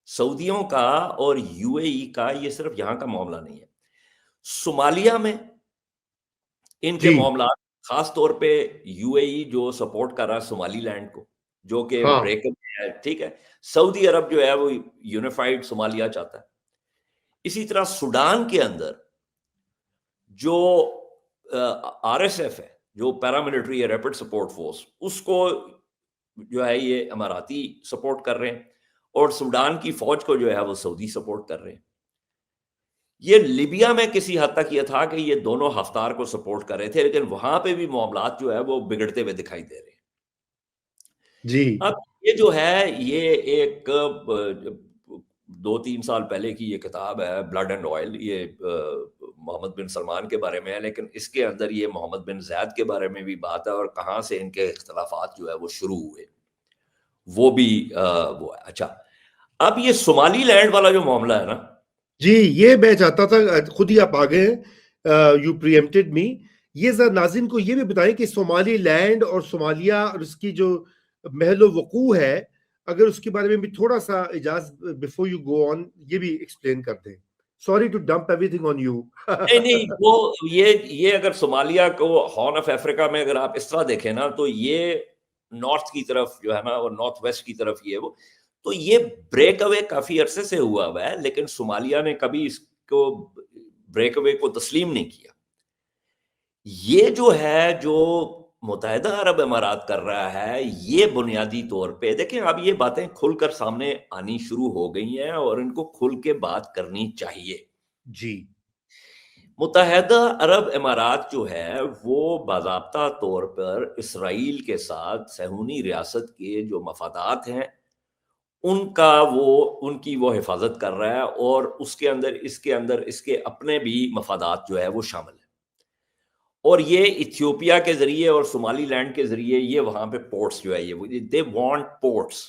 سعودیوں کا اور یو اے ای کا یہ صرف یہاں کا معاملہ نہیں ہے، صومالیہ میں ان کے جی معاملات، خاص طور پہ یو اے ای جو سپورٹ کر رہا ہے صومالی لینڈ کو، جو کہ ہاں بریک ہے، ٹھیک ہے، سعودی عرب جو ہے وہ یونیفائڈ صومالیہ چاہتا ہے۔ اسی طرح سوڈان کے اندر جو آر ایس ایف ہے، جو پیراملٹری ریپڈ سپورٹ فورس، اس کو جو ہے یہ اماراتی سپورٹ کر رہے ہیں، اور سوڈان کی فوج کو جو ہے وہ سعودی سپورٹ کر رہے ہیں۔ یہ لیبیا میں کسی حد تک یہ تھا کہ یہ دونوں حفتار کو سپورٹ کر رہے تھے، لیکن وہاں پہ بھی معاملات جو ہے وہ بگڑتے ہوئے دکھائی دے رہے ہیں۔ جی اب یہ جو ہے یہ ایک 2-3 سال پہلے کی یہ کتاب ہے بلڈ اینڈ آئل، یہ محمد بن سلمان کے بارے میں ہے، لیکن اس کے اندر یہ محمد بن زید کے بارے میں بھی بات ہے، اور کہاں سے ان کے اختلافات جو ہے وہ شروع ہوئے وہ بھی وہ ہے۔ اچھا، اب یہ صومالی لینڈ والا جو معاملہ ہے نا، جی یہ میں چاہتا تھا، خود ہی آپ آگے ہیں، یو پریمپٹڈ می، یہ ذرا ناظرین کو یہ بھی بتائیں کہ صومالی لینڈ اور صومالیہ اور اس کی جو محل و وقوع ہے، اگر اس کے بارے میں بھی تھوڑا سا اجازت بفور یو گو آن یہ بھی ایکسپلین کر دیں۔ Sorry to dump everything on you. نہیں وہ یہ اگر صومالیہ کو ہارن آف افریقہ میں اگر آپ اس طرح دیکھیں نا، تو یہ نارتھ کی طرف جو ہے نا، اور نارتھ ویسٹ کی طرف یہ وہ، تو یہ بریک اوے کافی عرصے سے ہوا ہوا ہے، لیکن صومالیہ نے کبھی اس کو بریک اوے کو تسلیم نہیں کیا۔ یہ جو ہے جو متحدہ عرب امارات کر رہا ہے، یہ بنیادی طور پہ دیکھیں، اب یہ باتیں کھل کر سامنے آنی شروع ہو گئی ہیں، اور ان کو کھل کے بات کرنی چاہیے۔ جی متحدہ عرب امارات جو ہے وہ باضابطہ طور پر اسرائیل کے ساتھ صہیونی ریاست کے جو مفادات ہیں ان کی وہ حفاظت کر رہا ہے، اور اس کے اندر اس کے اپنے بھی مفادات جو ہے وہ شامل ہیں، اور یہ ایتھیوپیا کے ذریعے اور صومالی لینڈ کے ذریعے یہ وہاں پہ پورٹس جو ہے یہ دے وانٹ پورٹس،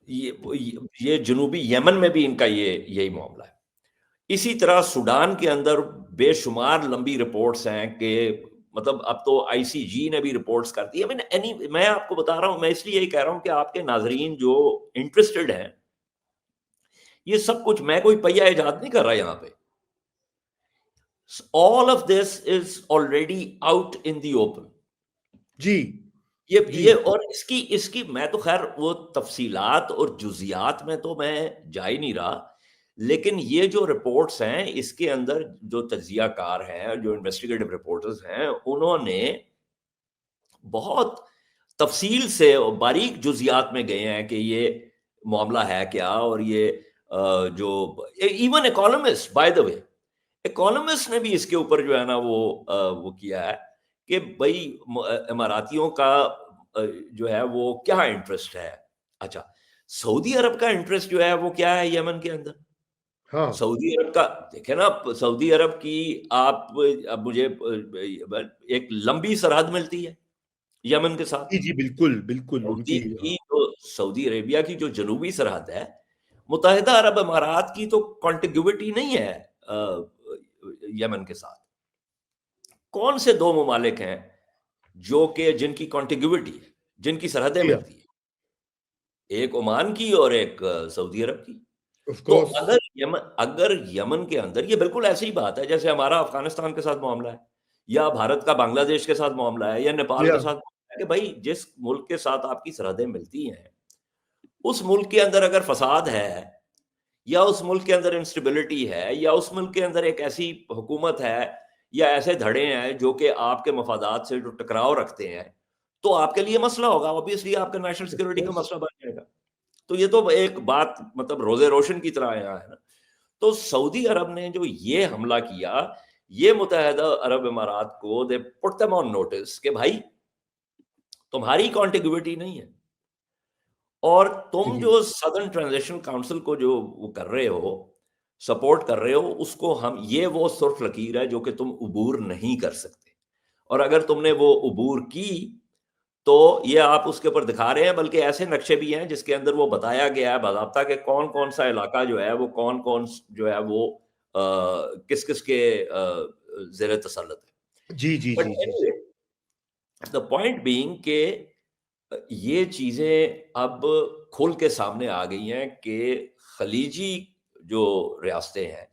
یہ جنوبی یمن میں بھی ان کا یہی معاملہ ہے۔ اسی طرح سوڈان کے اندر بے شمار لمبی رپورٹس ہیں کہ مطلب اب تو آئی سی جی نے بھی رپورٹس کر دی ہے۔ میں آپ کو بتا رہا ہوں، میں اس لیے یہی کہہ رہا ہوں کہ آپ کے ناظرین جو انٹرسٹڈ ہیں، یہ سب کچھ میں کوئی پہیہ ایجاد نہیں کر رہا یہاں پہ، all of this is already out in the open۔ جی جی یہ اور اس کی میں تو خیر وہ تفصیلات اور جزیات میں تو میں جا ہی نہیں رہا، لیکن یہ جو رپورٹس ہیں اس کے اندر جو تجزیہ کار ہیں، جو انویسٹیگیٹو رپورٹرز ہیں، انہوں نے بہت تفصیل سے اور باریک جزیات میں گئے ہیں کہ یہ معاملہ ہے کیا، اور یہ جو even economist, by the way economist نے بھی اس کے اوپر جو ہے نا وہ کیا ہے کہ بھائی اماراتیوں کا جو ہے وہ کیا انٹرسٹ ہے۔ اچھا، سعودی عرب کا انٹرسٹ جو ہے وہ کیا ہے یمن کے اندر؟ ہاں سعودی عرب کا دیکھیں نا، سعودی عرب کی آپ اب مجھے ایک لمبی سرحد ملتی ہے یمن کے ساتھ۔ جی جی بالکل بالکل ان کی سعودی عربیہ کی جو جنوبی سرحد ہے، متحدہ عرب امارات کی تو کانٹیگوٹی نہیں ہے یمن کے ساتھ۔ کون سے دو ممالک ہیں جو کہ جن کی کانٹیگوٹی ہے، جن کی سرحدیں جی ملتی ہیں؟ ایک عمان کی اور ایک سعودی عرب کی۔ آف تو کورس اگر یمن کے اندر یہ بالکل ایسی ہی بات ہے جیسے ہمارا افغانستان کے ساتھ معاملہ ہے، یا بھارت کا بنگلہ دیش کے ساتھ معاملہ ہے، یا نیپال کے ساتھ معاملہ ہے، کہ بھائی جس ملک کے ساتھ آپ کی سرحدیں ملتی ہیں، اس ملک کے اندر اگر فساد ہے، یا اس ملک کے اندر انسٹیبلٹی ہے، یا اس ملک کے اندر ایک ایسی حکومت ہے یا ایسے دھڑے ہیں جو کہ آپ کے مفادات سے جو ٹکراؤ رکھتے ہیں، تو آپ کے لیے مسئلہ ہوگا، obviously آپ کے نیشنل سیکورٹی کا مسئلہ بن جائے گا۔ تو یہ تو ایک بات مطلب روزے روشن کی طرح یہاں ہے نا۔ تو سعودی عرب نے جو یہ حملہ کیا، یہ متحدہ عرب امارات کو دے پٹ them on notice کہ بھائی تمہاری کانٹیگوٹی نہیں ہے، اور تم جو سدرن ٹرانزیشن کاؤنسل کو جو وہ کر رہے ہو، سپورٹ کر رہے ہو، اس کو یہ وہ سرخ لکیر ہے جو کہ تم عبور نہیں کر سکتے، اور اگر تم نے وہ عبور کی تو یہ آپ اس کے اوپر دکھا رہے ہیں، بلکہ ایسے نقشے بھی ہیں جس کے اندر وہ بتایا گیا ہے باضابطہ کہ کون کون سا علاقہ جو ہے وہ کون جو ہے وہ کس کس کے زیر تسلط ہے۔ جی جی بٹ جی جی اینی دا پوائنٹ بینگ کہ یہ چیزیں اب کھل کے سامنے آ گئی ہیں کہ خلیجی جو ریاستیں ہیں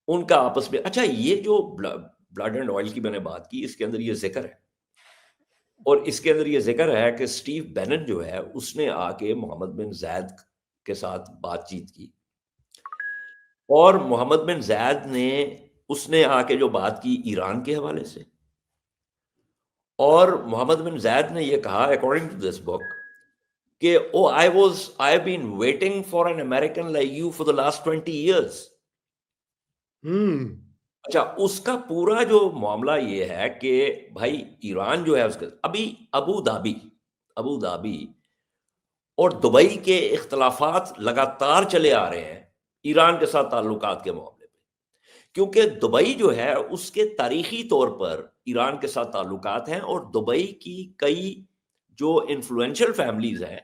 ان کا آپس میں، اچھا یہ جو بلڈ اینڈ آئل کی میں نے بات کی، اس کے اندر یہ ذکر ہے، اور اس کے اندر یہ ذکر ہے کہ سٹیو بینن جو ہے اس نے آ کے محمد بن زید کے ساتھ بات چیت کی، اور محمد بن زید نے اس نے آ کے جو بات کی ایران کے حوالے سے، اور محمد بن زید نے یہ کہا اکارڈنگ ٹو دس بک کہ oh I been waiting for an American like you for the last 20 years. اچھا، اس کا پورا جو معاملہ یہ ہے کہ بھائی ایران جو ہے اس کے ابھی ابو دھابی اور دبئی کے اختلافات لگاتار چلے آ رہے ہیں ایران کے ساتھ تعلقات کے معاملے میں، کیونکہ دبئی جو ہے اس کے تاریخی طور پر ایران کے ساتھ تعلقات ہیں، اور دبئی کی کئی جو انفلوئنشل فیملیز ہیں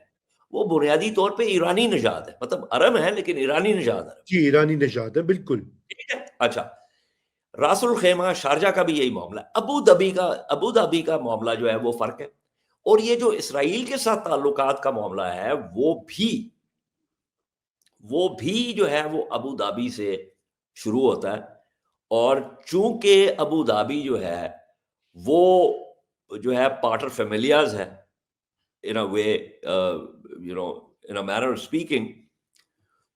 وہ بنیادی طور پہ ایرانی نژاد ہے، مطلب عرب ہیں لیکن ایرانی نژاد عرب. جی ایرانی نژاد ہے بالکل. ٹھیک ہے. اچھا، راس الخیمہ شارجہ کا بھی یہی معاملہ ہے. ابو دھابی کا معاملہ جو ہے وہ فرق ہے، اور یہ جو اسرائیل کے ساتھ تعلقات کا معاملہ ہے وہ بھی جو ہے وہ ابو دھابی سے شروع ہوتا ہے، اور چونکہ ابو دھابی جو ہے وہ جو ہے پارٹر فیملیاز ہے in a way, in a manner of speaking,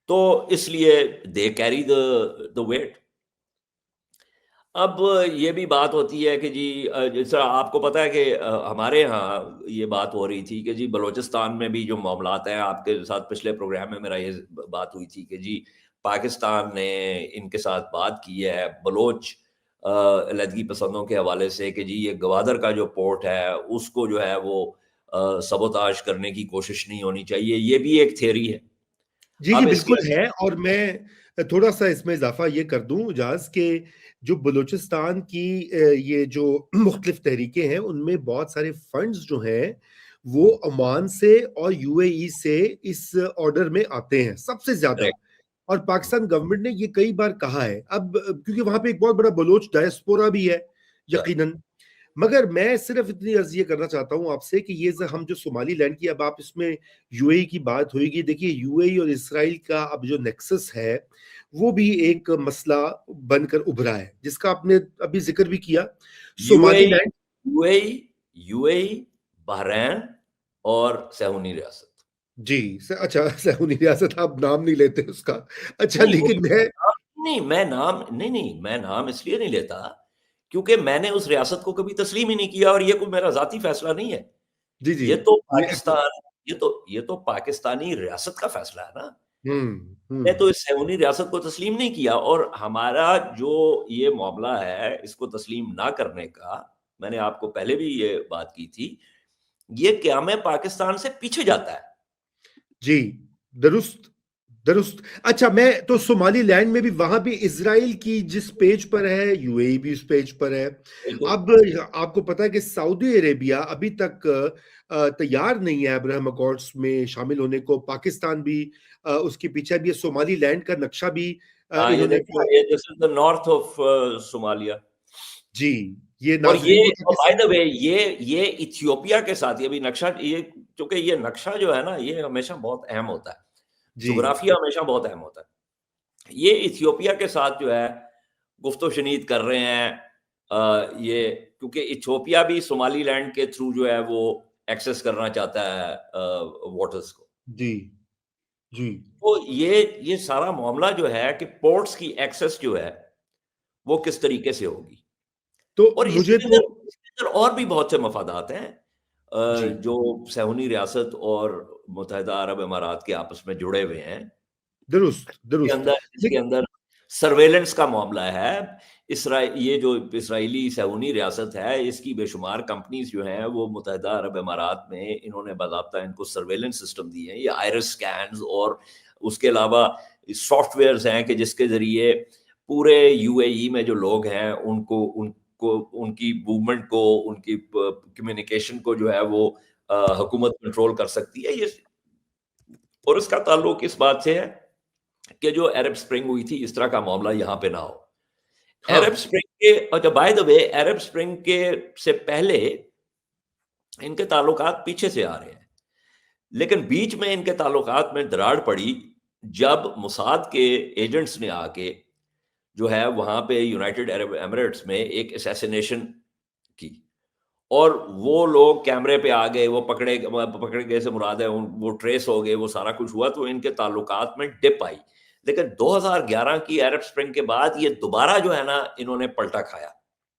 تو اس لیے they carry the weight. اب یہ بھی بات ہوتی ہے کہ جی جس طرح آپ کو پتا ہے کہ ہمارے ہاں یہ بات ہو رہی تھی کہ جی بلوچستان میں بھی جو معاملات ہیں، آپ کے ساتھ پچھلے پروگرام میں میرا یہ بات ہوئی تھی کہ جی پاکستان نے ان کے ساتھ بات کی ہے بلوچ علیحدگی پسندوں کے حوالے سے کہ جی یہ گوادر کا جو پورٹ ہے اس کو جو ہے وہ سبوتاژ کرنے کی کوشش نہیں ہونی چاہیے. یہ بھی ایک تھیوری ہے. جی اب اس بالکل ہے، اور میں تھوڑا سا اس میں اضافہ یہ کر دوں اجاز کہ جو بلوچستان کی یہ جو مختلف تحریکیں ہیں ان میں بہت سارے فنڈز جو ہیں وہ عمان سے اور یو اے ای سے اس آرڈر میں آتے ہیں سب سے زیادہ، اور پاکستان گورنمنٹ نے یہ کئی بار کہا ہے. اب کیونکہ وہاں پہ ایک بہت بڑا بلوچ ڈائسپورا بھی ہے یقیناً، مگر میں صرف اتنی عرض یہ کرنا چاہتا ہوں آپ سے کہ یہ ہم جو صومالی لینڈ کی اب آپ اس میں یو اے ای کی بات ہوئے گی، دیکھیے یو اے ای اور اسرائیل کا اب جو نیکسس ہے وہ بھی ایک مسئلہ بن کر ابھرا ہے جس کا آپ نے ابھی ذکر بھی کیا. صومالی لینڈ، یو اے ای، بحرین اور صہیونی ریاست. جی اچھا، صہیونی ریاست آپ نام نہیں لیتے اس کا، اچھا لیکن میں نام اس لیے نہیں لیتا کیونکہ میں نے اس ریاست کو کبھی تسلیم ہی نہیں کیا، اور یہ کوئی میرا ذاتی فیصلہ نہیں ہے. جی جی یہ تو پاکستان، یہ تو پاکستانی ریاست کا فیصلہ ہے نا. میں تو اس صہیونی ریاست کو تسلیم نہیں کیا، اور ہمارا جو یہ معاملہ ہے اس کو تسلیم نہ کرنے کا، میں نے آپ کو پہلے بھی یہ بات کی تھی، یہ قیام پاکستان سے پیچھے جاتا ہے. جی درست. اچھا، میں تو صومالی لینڈ میں بھی وہاں بھی اسرائیل کی جس پیج پر ہے یو اے ای بھی اس پیج پر ہے. اب آپ کو پتا ہے کہ سعودی عربیہ ابھی تک تیار نہیں ہے ابراہیم اکارڈز میں شامل ہونے کو. پاکستان بھی اس کے پیچھے بھی، صومالی لینڈ کا نقشہ بھی انہوں نے نارتھ آف صومالیہ. جی یہ اور ناظرین یہ ایتھیوپیا کے ساتھ یہ بھی نقشہ، یہ چونکہ یہ نقشہ جو ہے نا یہ ہمیشہ بہت اہم ہوتا ہے، جغرافیہ ہمیشہ بہت اہم ہوتا ہے. یہ ایتھیوپیا کے ساتھ جو ہے گفت و شنید کر رہے ہیں، یہ کیونکہ ایتھیوپیا بھی صومالی لینڈ کے تھرو جو ہے وہ ایکسس کرنا چاہتا ہے واٹرز کو. جی تو یہ سارا معاملہ جو ہے کہ پورٹس کی ایکسس جو ہے وہ کس طریقے سے ہوگی. تو اور اس مجھے کے اندر اور بھی بہت سے مفادات ہیں جو صہیونی ریاست اور متحدہ عرب امارات کے آپس میں جڑے ہوئے ہیں. درست. اس کے اندر سرویلنس کا معاملہ ہے. یہ جو اسرائیلی صہیونی ریاست ہے اس کی بے شمار کمپنیز جو ہیں وہ متحدہ عرب امارات میں انہوں نے باضابطہ ان کو سرویلنس سسٹم دیے ہیں، یہ آئرس سکینز، اور اس کے علاوہ سافٹ ویئرز ہیں کہ جس کے ذریعے پورے یو اے ای میں جو لوگ ہیں ان کی موومنٹ کو، ان کی کمیونیکیشن کو جو ہے وہ حکومت کنٹرول کر سکتی ہے. اور اس کا تعلق اس بات سے ہے کہ جو عرب سپرنگ ہوئی تھی اس طرح کا معاملہ یہاں پہ نہ ہو. عرب سپرنگ کے، اچھا by the way, Arab spring کے سے پہلے ان کے تعلقات پیچھے سے آ رہے ہیں. لیکن بیچ میں ان کے تعلقات میں دراڑ پڑی جب موساد کے ایجنٹس نے آ کے جو ہے وہاں پہ یونائٹڈ عرب ایمریٹس میں ایک اسیسینیشن کی، اور وہ لوگ کیمرے پہ آ گئے، وہ پکڑے گئے سے مراد ہے وہ ٹریس ہو گئے، وہ سارا کچھ ہوا، تو ان کے تعلقات میں ڈپ آئی۔ لیکن 2011 کی عرب اسپرنگ کے بعد یہ دوبارہ جو ہے نا انہوں نے پلٹا کھایا۔